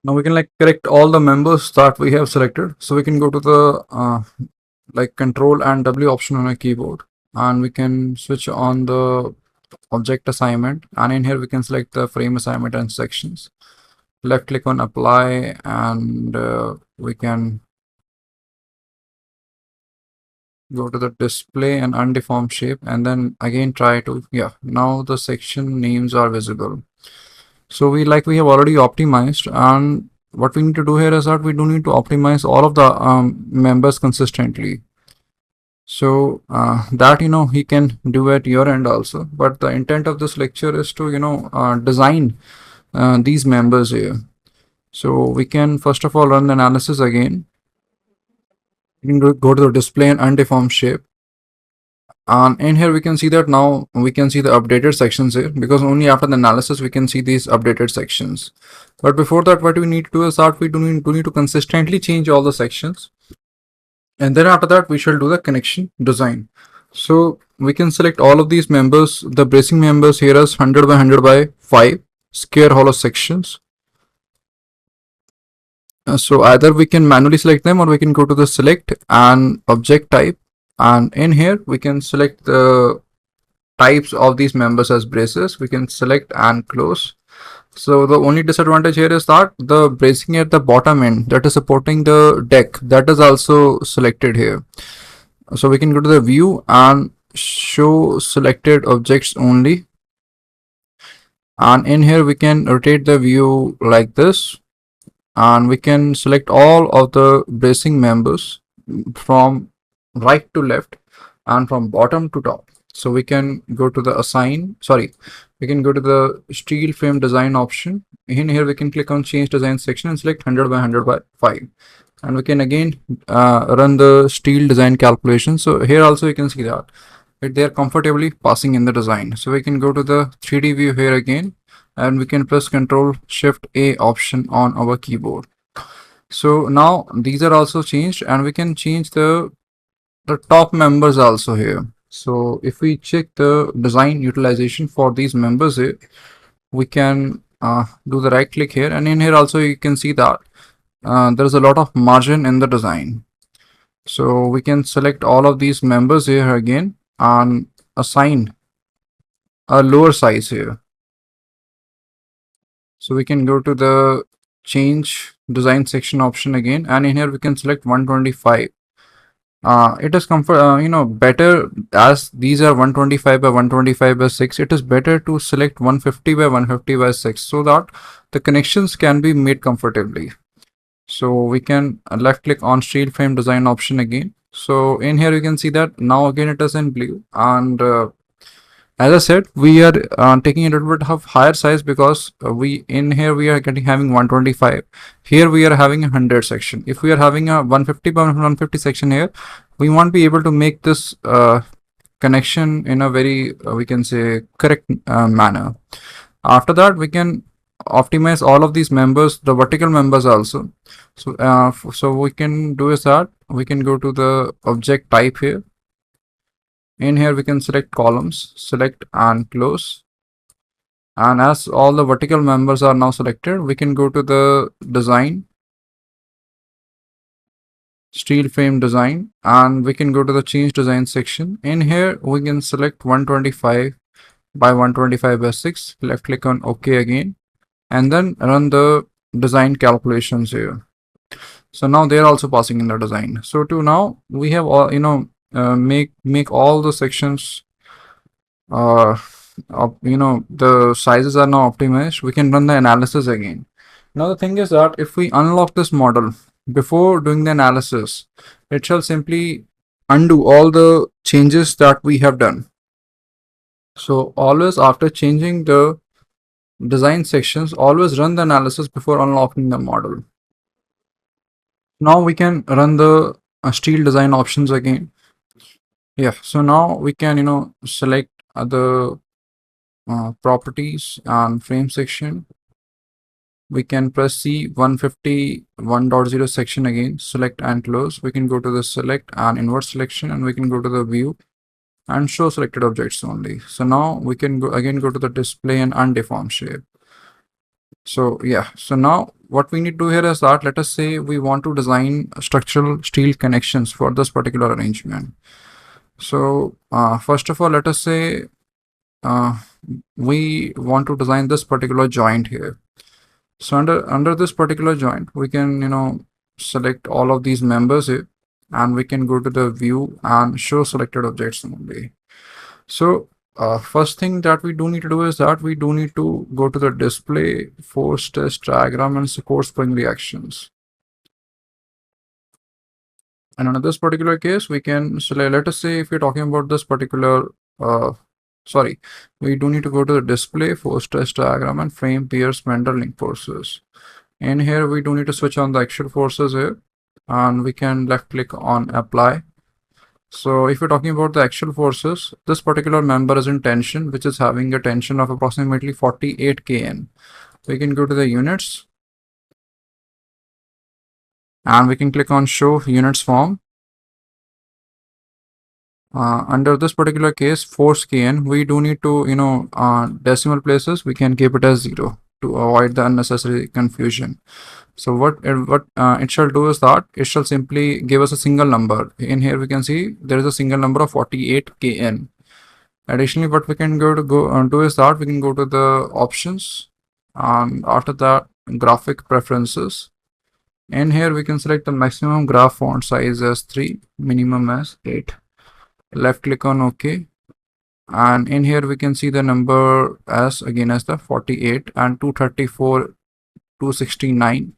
Now we can like correct all the members that we have selected. So we can go to the like Control and W option on a keyboard, and we can switch on the object assignment, and in here we can select the frame assignment and sections. Left click on apply, and we can go to the display and undeformed shape, and then again try to, yeah, now the section names are visible. So we have already optimized, and what we need to do here is that we do need to optimize all of the members consistently. So that he can do at your end also, but the intent of this lecture is to design these members here. So we can first of all run the analysis again. You can go to the display and undeformed shape, and in here we can see that now we can see the updated sections here, because only after the analysis we can see these updated sections. But before that, what we need to do is that we do need to consistently change all the sections, and then after that we shall do the connection design. So we can select all of these members. The bracing members here is 100 by 100 by 5 square hollow sections. So either we can manually select them, or we can go to the select and object type, and in here we can select the types of these members as braces. We can select and close. So the only disadvantage here is that the bracing at the bottom end that is supporting the deck, that is also selected here. So we can go to the view and show selected objects only, and in here we can rotate the view like this, and we can select all of the bracing members from right to left and from bottom to top. So we can go to the we can go to the steel frame design option. In here we can click on change design section and select 100 by 100 by 5, and we can again run the steel design calculation. So here also you can see that they are comfortably passing in the design. So we can go to the 3D view here again, and we can press Ctrl Shift A option on our keyboard. So now these are also changed, and we can change the top members also here. So if we check the design utilization for these members here, we can do the right click here, and in here also you can see that there is a lot of margin in the design. So we can select all of these members here again and assign a lower size here. So we can go to the change design section option again, and in here we can select 125. It is better, as these are 125 by 125 by 6. It is better to select 150 by 150 by 6, so that the connections can be made comfortably. So we can left click on steel frame design option again. So in here you can see that now again it is in blue, and as I said, we are taking a little bit of higher size, because we are having 125. Here we are having a 100 section. If we are having a 150 by 150 section here, we won't be able to make this connection in a very we can say correct manner. After that, we can optimize all of these members, the vertical members also. So so we can do is that we can go to the object type here. In here we can select columns, select and close, and as all the vertical members are now selected, we can go to the design, steel frame design, and we can go to the change design section. In here we can select 125 by 125 by 6, left click on OK again, and then run the design calculations here. So now they are also passing in the design. So to now we have all make all the sections the sizes are now optimized. We can run the analysis again. Now the thing is that if we unlock this model before doing the analysis, it shall simply undo all the changes that we have done. So always after changing the design sections, always run the analysis before unlocking the model. Now we can run the steel design options again. Yeah, so now we can select the properties and frame section. We can press C 151.0 section again, select and close. We can go to the select and invert selection, and we can go to the view and show selected objects only. So now we can go to the display and undeformed shape. So yeah, so now what we need to do here is that, let us say we want to design structural steel connections for this particular arrangement. So first of all, let us say uh, we want to design this particular joint here. So under this particular joint, we can, select all of these members here, and we can go to the view and show selected objects only. So first thing that we do need to do is that we do need to go to the display, force test diagram, and support spring reactions. And in this particular case, we can select, let us say if we're talking about this particular, sorry, we do need to go to the display, force test diagram, and frame Pierce Mendel link forces. In here, we do need to switch on the axial forces here, and we can left click on apply. So if we're talking about the axial forces, this particular member is in tension, which is having a tension of approximately 48 kN. We can go to the units, and we can click on show units form. Under this particular case, force kN, we do need to, decimal places, we can keep it as 0 to avoid the unnecessary confusion. So what it shall do is that it shall simply give us a single number. In here we can see there is a single number of 48 kN. Additionally, what we can do is that we can go to the options, and after that graphic preferences. In here we can select the maximum graph font size as 3, minimum as 8. Left click on OK, and in here we can see the number as again as the 48 and 234, 269,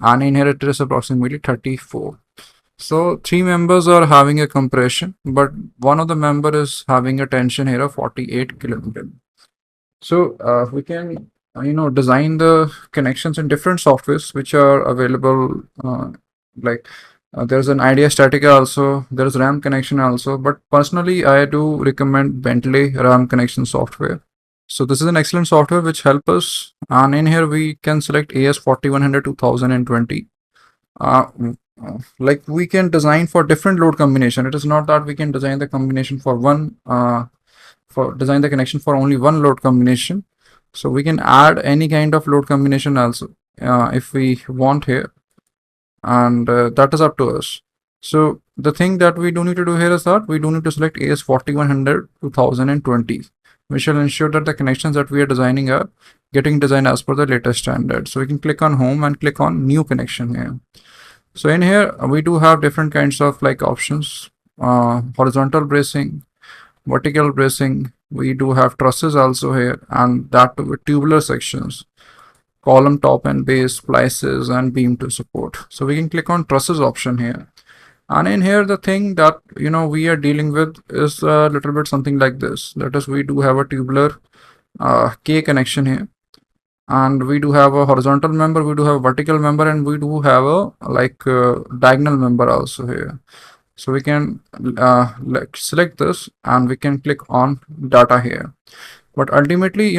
and in here it is approximately 34. So 3 members are having a compression, but one of the member is having a tension here of 48 kilonewton. So we can design the connections in different softwares which are available, like there's an idea statica also, there's RAM connection also, but personally I do recommend Bentley RAM connection software. So this is an excellent software which help us, and in here we can select AS41002020. Like we can design for different load combination. It is not that we can design the combination for one design the connection for only one load combination. So we can add any kind of load combination also if we want here, and that is up to us. So the thing that we do need to do here is that we do need to select AS41002020, which will ensure that the connections that we are designing are getting designed as per the latest standard. So we can click on home and click on new connection here. So in here we do have different kinds of like options, horizontal bracing, vertical bracing. We do have trusses also here, and that with tubular sections, column top and base, splices, and beam to support. So we can click on trusses option here, and in here the thing that we are dealing with is a little bit something like this. Let us we do have a tubular K connection here, and we do have a horizontal member, we do have a vertical member, and we do have a diagonal member also here. So we can select this, and we can click on data here. But ultimately,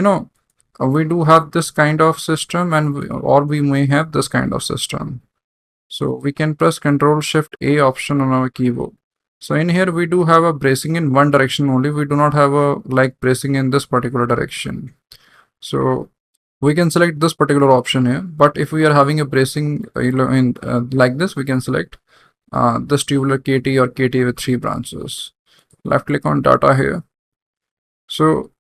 we do have this kind of system, and or we may have this kind of system. So we can press Ctrl Shift A option on our keyboard. So in here we do have a bracing in one direction only. We do not have a bracing in this particular direction. So we can select this particular option here. But if we are having a bracing in like this, we can select this tubular KT or KT with 3 branches. Left click on data here. So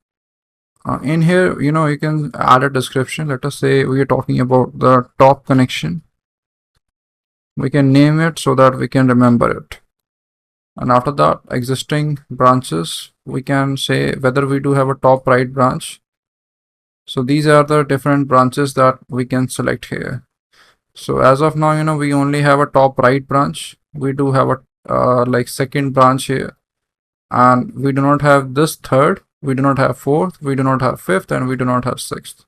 in here, you can add a description. Let us say we are talking about the top connection. We can name it so that we can remember it. And after that, existing branches, we can say whether we do have a top right branch. So these are the different branches that we can select here. So as of now, we only have a top right branch. We do have a second branch here, and we do not have this third, we do not have fourth, we do not have fifth, and we do not have sixth.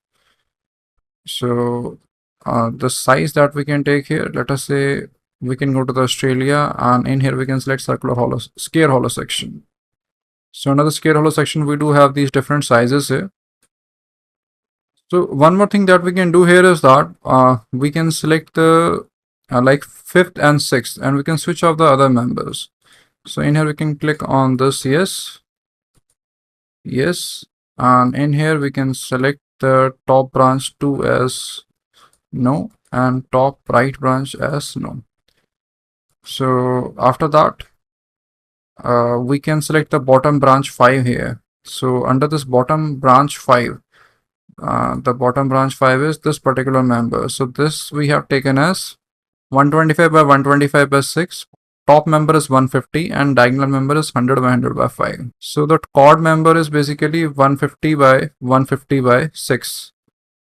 So the size that we can take here, let us say we can go to the Australia, and in here we can select circular hollow, square hollow section. So another square hollow section, we do have these different sizes here. So one more thing that we can do here is that we can select the fifth and sixth, and we can switch off the other members. So in here we can click on this yes, and in here we can select the top branch 2 as no and top right branch as no. So after that, we can select the bottom branch 5 here. So under this bottom branch 5, the bottom branch 5 is this particular member. So this we have taken as 125 by 125 by 6. Top member is 150 and diagonal member is 100 by 100 by 5. So the chord member is basically 150 by 150 by 6.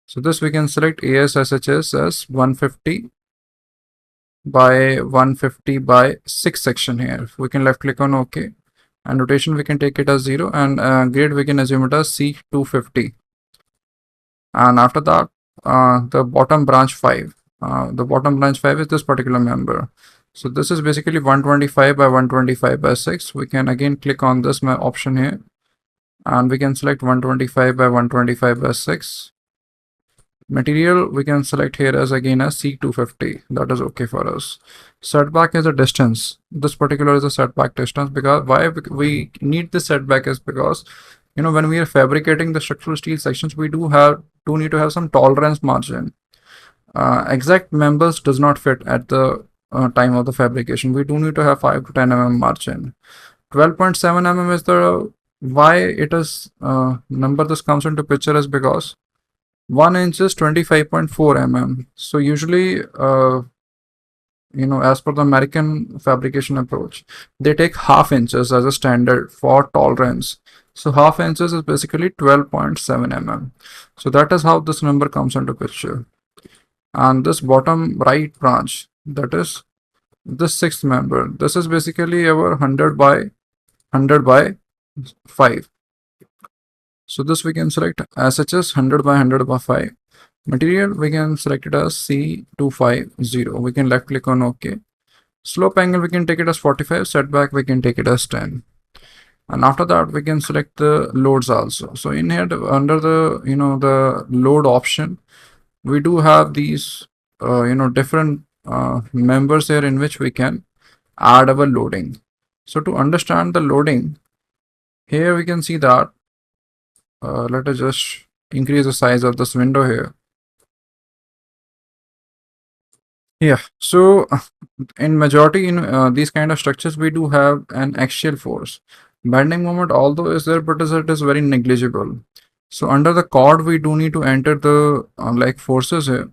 So this we can select ASSHS as 150 by 150 by 6 section here. We can left click on OK, and rotation we can take it as 0, and grade we can assume it as C250. And after that, the bottom branch 5. The bottom branch 5 is this particular member. So this is basically 125 by 125 by 6. We can again click on this option here, and we can select 125 by 125 by 6. Material we can select here as again as C250. That is okay for us. Setback is a distance. This particular is a setback distance, because why we need this setback is because, you know, when we are fabricating the structural steel sections, we do need to have some tolerance margin. Exact members does not fit at the time of the fabrication. We do need to have 5 to 10 mm margin. 12.7 mm is the why it is number this comes into picture is because 1 inch is 25.4 mm. So usually, as per the American fabrication approach, they take half inches as a standard for tolerance. So half inches is basically 12.7 mm. So that is how this number comes into picture. And this bottom right branch, that is this sixth member, this is basically our 100 by 100 by 5. So this we can select SHS 100 by 100 by 5. Material we can select it as C250. We can left click on OK. Slope angle we can take it as 45. Setback we can take it as 10. And after that we can select the loads also. So in here under the the load option, we do have these different members here in which we can add our loading. So to understand the loading, here we can see that let us just increase the size of this window here. Yeah, so in majority in these kind of structures, we do have an axial force. Bending moment although is there, but it is very negligible. So under the chord, we do need to enter the like forces here.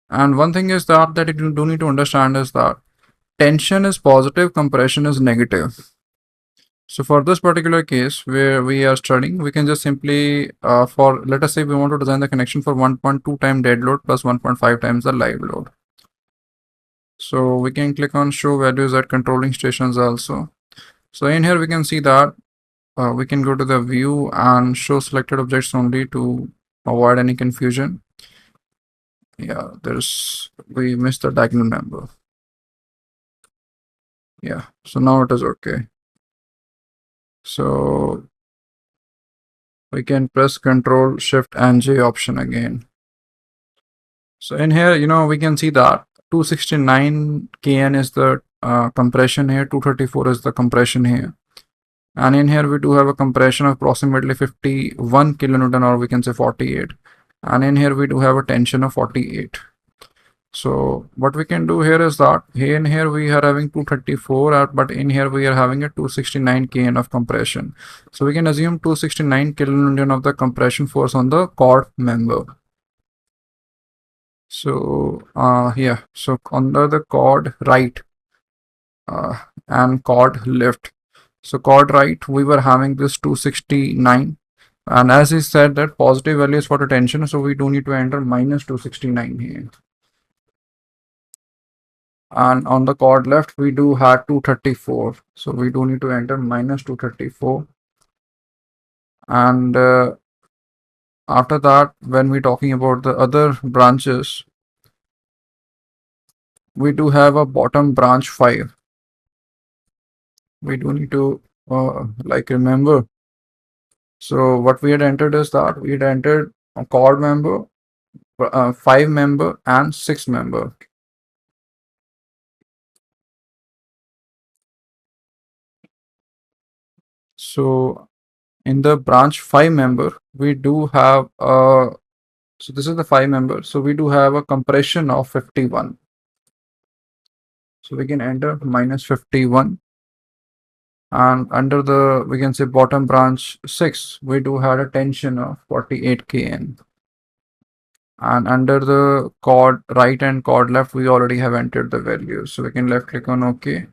And one thing is that you do need to understand is that tension is positive, compression is negative. So for this particular case where we are studying, we can just simply for let us say we want to design the connection for 1.2 times dead load plus 1.5 times the live load. So we can click on show values at controlling stations also. So in here we can see that we can go to the view and show selected objects only to avoid any confusion. Yeah, we missed the diagonal member. Yeah, so now it is okay. So we can press Control Shift and J option again. So in here, we can see that 269 kN is the compression here, 234 is the compression here. And in here we do have a compression of approximately 51 kilonewton, or we can say 48. And in here we do have a tension of 48. So what we can do here is that here in here we are having 234, but in here we are having a 269 kN of compression. So we can assume 269 kilonewton of the compression force on the chord member. So yeah, so under the chord right and chord left. So chord right, we were having this 269, and as he said that positive values for the tension, so we do need to enter minus 269 here. And on the chord left, we do have 234, so we do need to enter minus 234. And after that, when we're talking about the other branches, we do have a bottom branch 5. We do need to remember. So what we had entered is that we had entered a chord member, 5 member and 6 member. So in the branch 5 member, we do have so this is the 5 member. So we do have a compression of 51. So we can enter minus 51. And under the, we can say bottom branch 6, we do have a tension of 48 kN. And under the chord right and chord left, we already have entered the values. So we can left click on OK.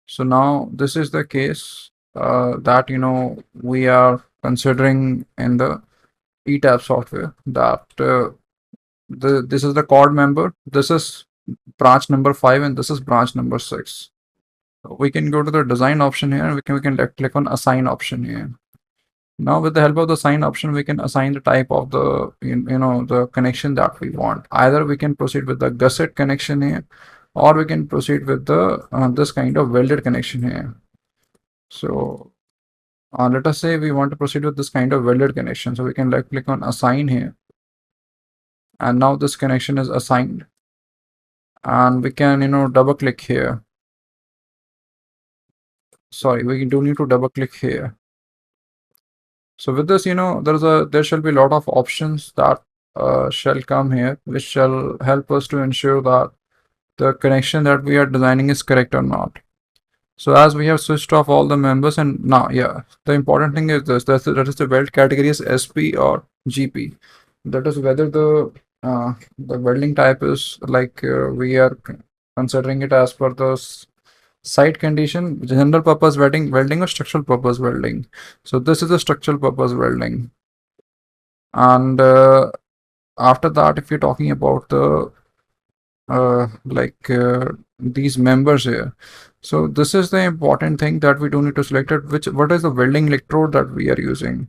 So now this is the case that we are considering in the ETAP software, that this is the chord member, this is branch number 5, and this is branch number 6. We can go to the design option here, and we can click on assign option here. Now with the help of the assign option, we can assign the type of the the connection that we want. Either we can proceed with the gusset connection here, or we can proceed with the this kind of welded connection here. So let us say we want to proceed with this kind of welded connection. So we can click on assign here, and now this connection is assigned, and we can double click here. Sorry, we do need to double click here. So with this, there shall be a lot of options that shall come here, which shall help us to ensure that the connection that we are designing is correct or not. So as we have switched off all the members, and now, yeah, the important thing is this, that is the weld category is SP or GP. That is whether the welding type is like we are considering it as per the site condition, general purpose welding or structural purpose welding. So this is a structural purpose welding. And after that, if you're talking about the these members here, so this is the important thing that we do need to select it, what is the welding electrode that we are using.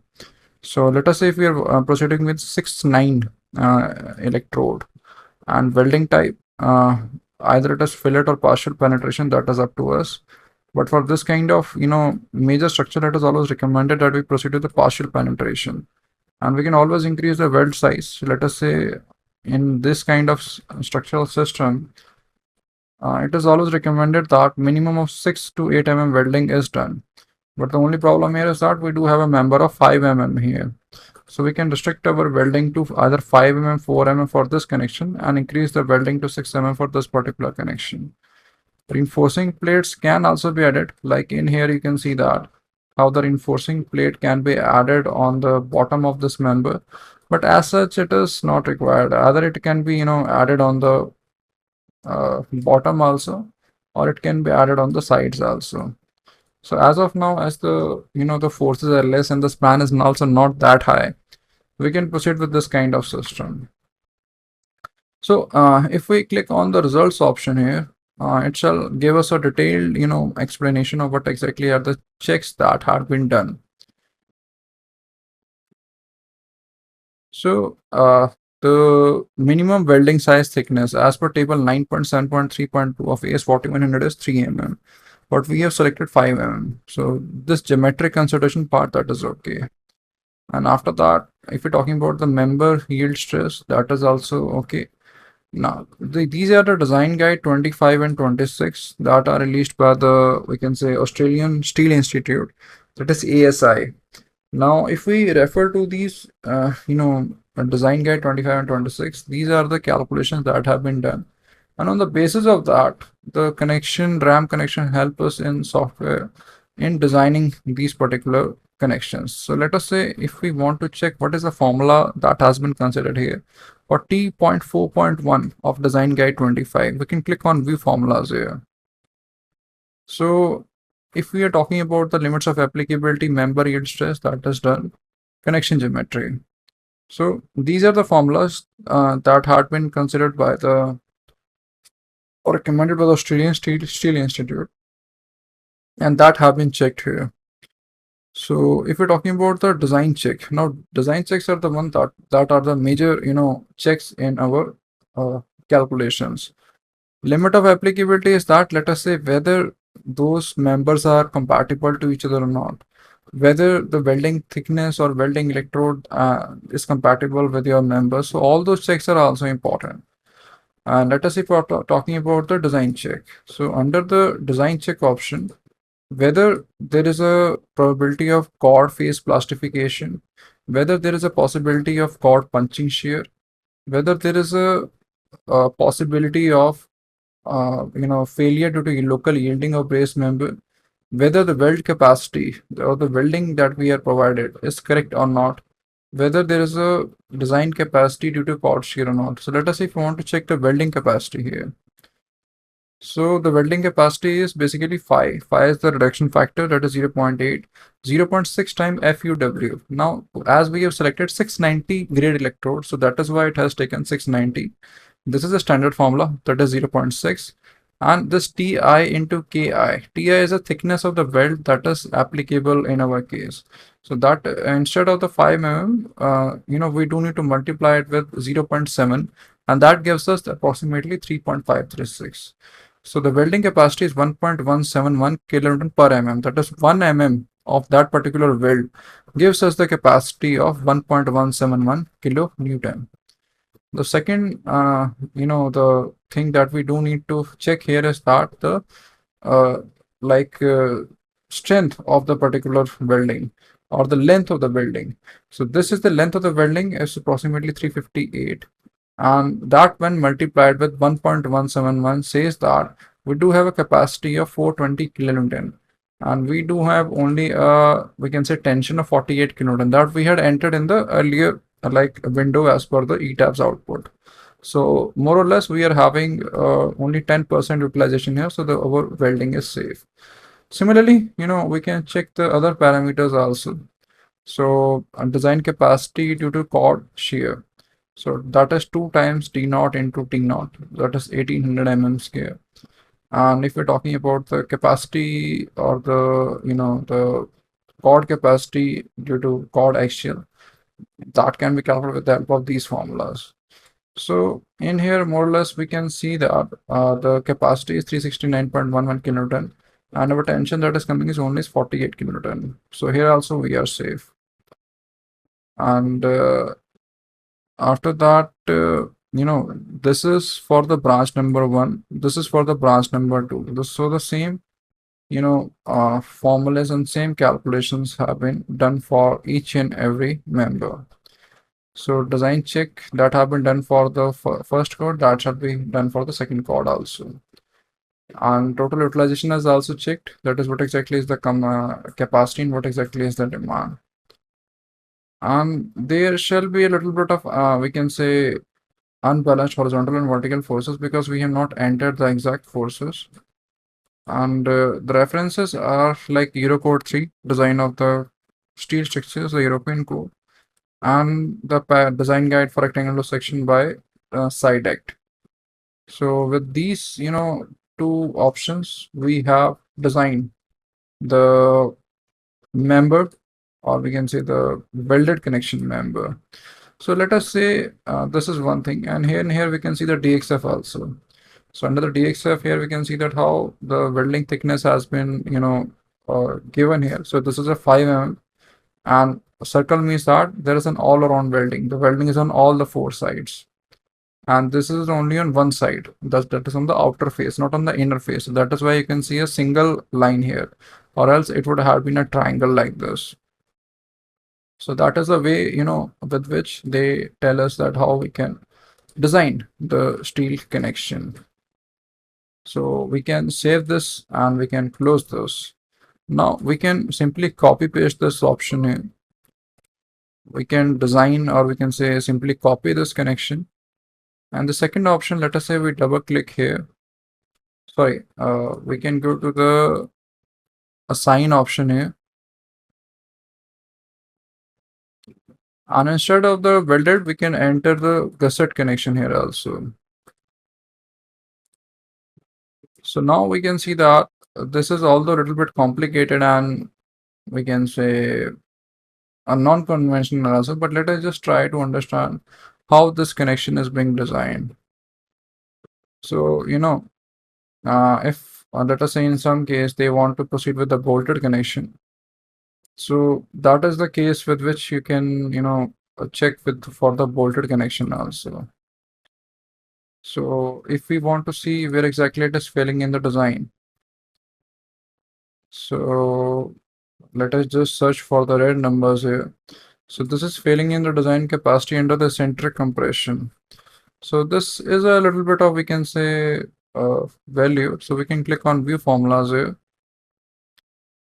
So let us say if we are proceeding with 6-9 electrode, and welding type, either it is fillet or partial penetration, that is up to us. But for this kind of major structure, it is always recommended that we proceed with the partial penetration, and we can always increase the weld size. So let us say in this kind of structural system, it is always recommended that minimum of 6 to 8 mm welding is done. But the only problem here is that we do have a member of 5 mm here. So we can restrict our welding to either 5 mm, 4 mm for this connection, and increase the welding to 6 mm for this particular connection. Reinforcing plates can also be added. Like in here, you can see that how the reinforcing plate can be added on the bottom of this member. But as such, it is not required. Either it can be added on the bottom also, or it can be added on the sides also. So as of now, as the the forces are less and the span is also not that high, we can proceed with this kind of system. So if we click on the results option here, it shall give us a detailed explanation of what exactly are the checks that have been done. So the minimum welding size thickness as per table 9.7.3.2 of AS4100 is 3 mm, but we have selected 5 mm. So this geometric consideration part, that is okay. And after that, if we're talking about the member yield stress, that is also okay. Now these are the design guide 25 and 26 that are released by the, we can say, Australian Steel Institute, that is ASI. Now if we refer to these design guide 25 and 26, these are the calculations that have been done, and on the basis of that, the RAM connection help us in software in designing these particular connections. So let us say if we want to check what is the formula that has been considered here for T.4.1 of design guide 25, we can click on view formulas here. So if we are talking about the limits of applicability, member yield stress, that is done, connection geometry. So these are the formulas that had been considered by the, or recommended by the Australian Steel Institute, and that have been checked here. So if we're talking about the design check, now design checks are the one that are the major checks in our calculations. Limit of applicability is that, let us say, whether those members are compatible to each other or not, whether the welding thickness or welding electrode is compatible with your members. So all those checks are also important. And let us say we're talking about the design check. So under the design check option, whether there is a probability of cord face plastification, whether there is a possibility of cord punching shear, whether there is a possibility of failure due to local yielding of brace member, whether the weld capacity or the welding that we are provided is correct or not, whether there is a design capacity due to cord shear or not. So let us say if we want to check the welding capacity here. So the welding capacity is basically phi. Phi is the reduction factor, that is 0.8, 0.6 times FUW. Now, as we have selected 690 grade electrode, so that is why it has taken 690. This is a standard formula, that is 0.6. And this Ti into Ki. Ti is the thickness of the weld that is applicable in our case. So that instead of the 5 mm, we do need to multiply it with 0.7, and that gives us approximately 3.536. So the welding capacity is 1.171 kilonewton per mm. That is 1 mm of that particular weld gives us the capacity of 1.171 kilonewton. The second, the thing that we do need to check here is that the uh, like strength of the particular welding or the length of the welding. So this is the length of the welding is approximately 358, and that when multiplied with 1.171 says that we do have a capacity of 420 kilonewton, and we do have only we can say tension of 48 kilonewton that we had entered in the earlier like window as per the ETABS output. So more or less we are having only 10% utilization here, so the our welding is safe. Similarly, we can check the other parameters also. So design capacity due to cord shear. So that is 2 times T naught into T naught. That is 1800 mm square. And if we're talking about the capacity or the cord capacity due to cord axial, that can be calculated with the help of these formulas. So in here, more or less, we can see that the capacity is 369.11 kilonewton, and our tension that is coming is only 48 kilonewton. So here also we are safe. And after that, this is for the branch number 1. This is for the branch number 2. So the same, formulas and same calculations have been done for each and every member. So design check that have been done for the first code, that should be done for the second code also. And total utilization is also checked. That is what exactly is the capacity and what exactly is the demand. And there shall be a little bit of, we can say, unbalanced horizontal and vertical forces because we have not entered the exact forces. And the references are like Eurocode 3, design of the steel structures, the European code, and the design guide for rectangular section by SIDECT. So with these, two options, we have designed the member, or we can say the welded connection member. So let us say this is one thing, and here we can see the DXF also. So under the DXF here we can see that how the welding thickness has been given here. So this is a 5 mm, and a circle means that there is an all around welding. The welding is on all the 4 sides, and this is only on one side. That is on the outer face, not on the inner face. So that is why you can see a single line here, or else it would have been a triangle like this. So that is the way, with which they tell us that how we can design the steel connection. So we can save this and we can close this. Now we can simply copy paste this option here. We can design, or we can say simply copy this connection. And the second option, let us say we double click here. Sorry, we can go to the assign option here. And instead of the welded, we can enter the gusset connection here also. So now we can see that this is although a little bit complicated and we can say a non-conventional also, but let us just try to understand how this connection is being designed. So, if let us say in some case they want to proceed with the bolted connection. So that is the case with which you can, check with for the bolted connection also. So if we want to see where exactly it is failing in the design, So let us just search for the red numbers here. So this is failing in the design capacity under the centric compression. So this is a little bit of, we can say, value. So we can click on view formulas here.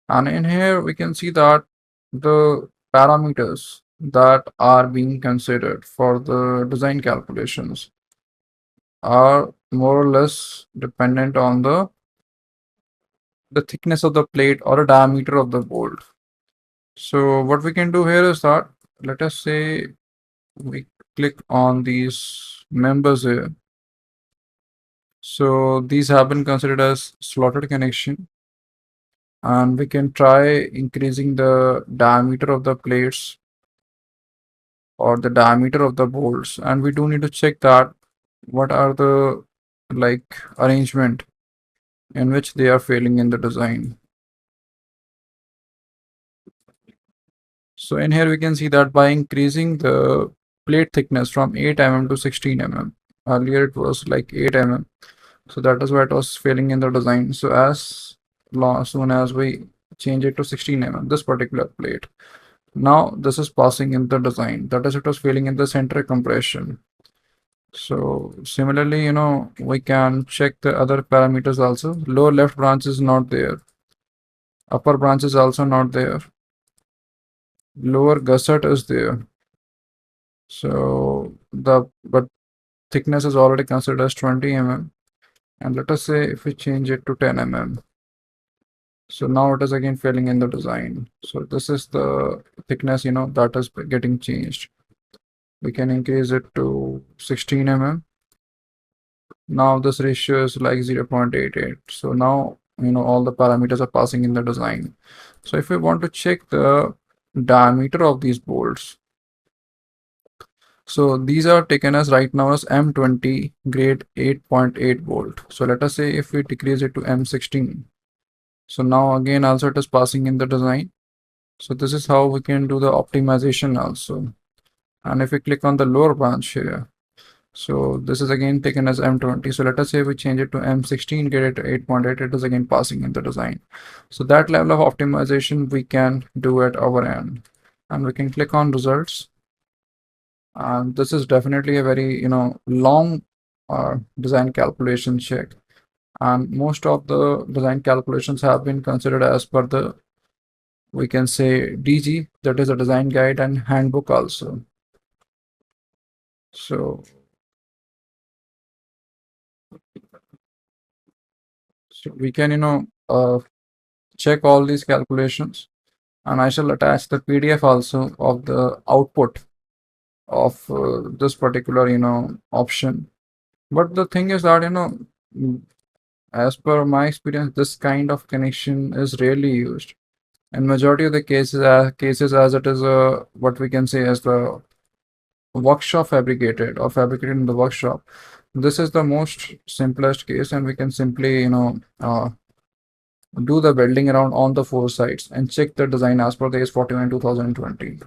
And in here, we can see that the parameters that are being considered for the design calculations are more or less dependent on the thickness of the plate or a diameter of the bolt. So what we can do here is that, let us say we click on these members here. So these have been considered as slotted connection, and we can try increasing the diameter of the plates or the diameter of the bolts, and we do need to check that what are the like arrangement in which they are failing in the design. So in here we can see that by increasing the plate thickness from 8 mm to 16 mm, earlier it was like 8 mm, so that is why it was failing in the design. So as soon as we change it to 16 mm, this particular plate, now this is passing in the design, that is, it was failing in the centric compression. So similarly, we can check the other parameters also. Lower left branch is not there, upper branch is also not there, lower gusset is there. So but thickness is already considered as 20 mm, and let us say if we change it to 10 mm, so now it is again failing in the design. So this is the thickness that is getting changed. We can increase it to 16 mm. Now this ratio is like 0.88. So now all the parameters are passing in the design. So if we want to check the diameter of these bolts, so these are taken as right now as M20 grade 8.8 volt. So let us say if we decrease it to M16. So now again also it is passing in the design. So this is how we can do the optimization also. And if we click on the lower branch here, so this is again taken as M20. So let us say we change it to M16, get it to 8.8, it is again passing in the design. So that level of optimization we can do at our end. And we can click on results. And this is definitely a very, long design calculation check. And most of the design calculations have been considered as per the, we can say, DG, that is a design guide and handbook also. So we can, check all these calculations, and I shall attach the PDF also of the output of this particular, option. But the thing is that, as per my experience, this kind of connection is rarely used. In majority of the cases as it is what we can say as the workshop fabricated or fabricated in the workshop. This is the most simplest case, and we can simply, do the welding around on the four sides and check the design as per the AS41002020.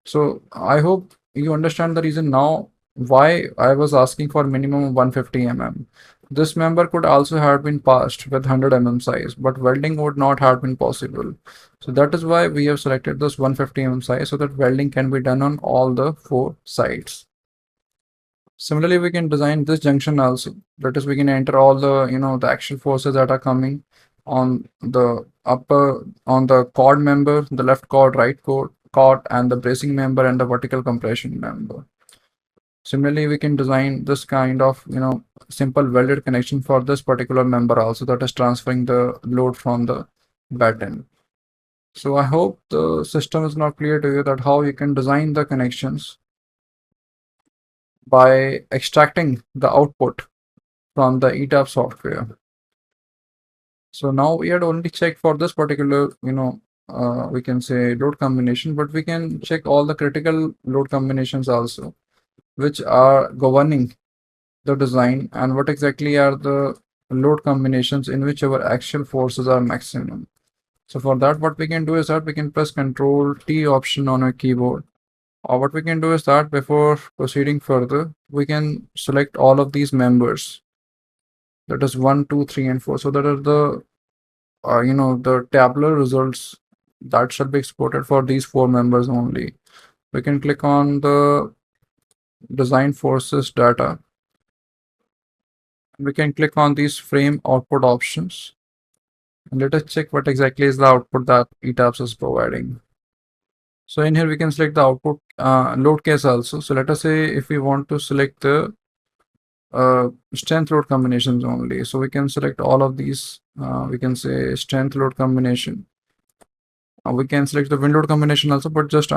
So I hope you understand the reason now why I was asking for minimum of 150 mm. This member could also have been passed with 100 mm size, but welding would not have been possible. So that is why we have selected this 150 mm size, so that welding can be done on all the four sides. Similarly, we can design this junction also. That is, we can enter all the, the axial forces that are coming on the on the chord member, the left chord, right chord, and the bracing member and the vertical compression member. Similarly, we can design this kind of, simple welded connection for this particular member also, that is transferring the load from the batten. So I hope the system is now clear to you that how you can design the connections by extracting the output from the ETAP software. So now we had only checked for this particular, we can say load combination, but we can check all the critical load combinations also, which are governing the design and what exactly are the load combinations in which our axial forces are maximum. So for that, what we can do is that we can press Control T option on our keyboard. Or what we can do is that before proceeding further, we can select all of these members. That is 1, 2, 3, and 4. So that are the the tabular results that shall be exported for these four members only. We can click on the design forces data. We can click on these frame output options. And let us check what exactly is the output that ETABS is providing. So in here we can select the output load case also. So let us say if we want to select the strength load combinations only. So we can select all of these. We can say strength load combination. We can select the wind load combination also, but just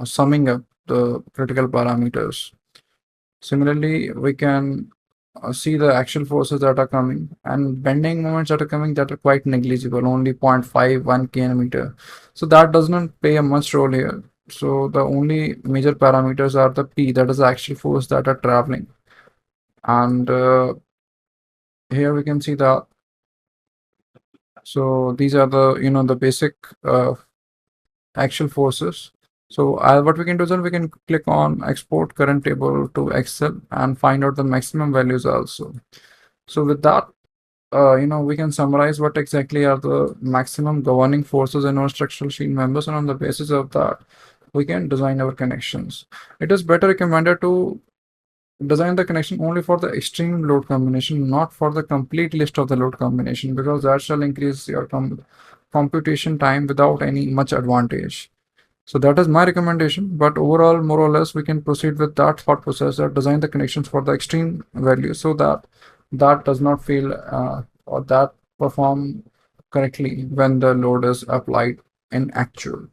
summing up the critical parameters. Similarly, we can see the actual forces that are coming, and bending moments that are coming that are quite negligible, only 0.51 kN. So that does not play a much role here. So the only major parameters are the P, that is the actual force that are traveling. And here we can see the, so these are the, the basic actual forces. So what we can do is that we can click on export current table to Excel and find out the maximum values also. So with that, we can summarize what exactly are the maximum governing forces in our structural sheet members, and on the basis of that, we can design our connections. It is better recommended to design the connection only for the extreme load combination, not for the complete list of the load combination, because that shall increase your computation time without any much advantage. So that is my recommendation, but overall, more or less, we can proceed with that thought process that design the connections for the extreme value, so that that does not fail or that perform correctly when the load is applied in actual.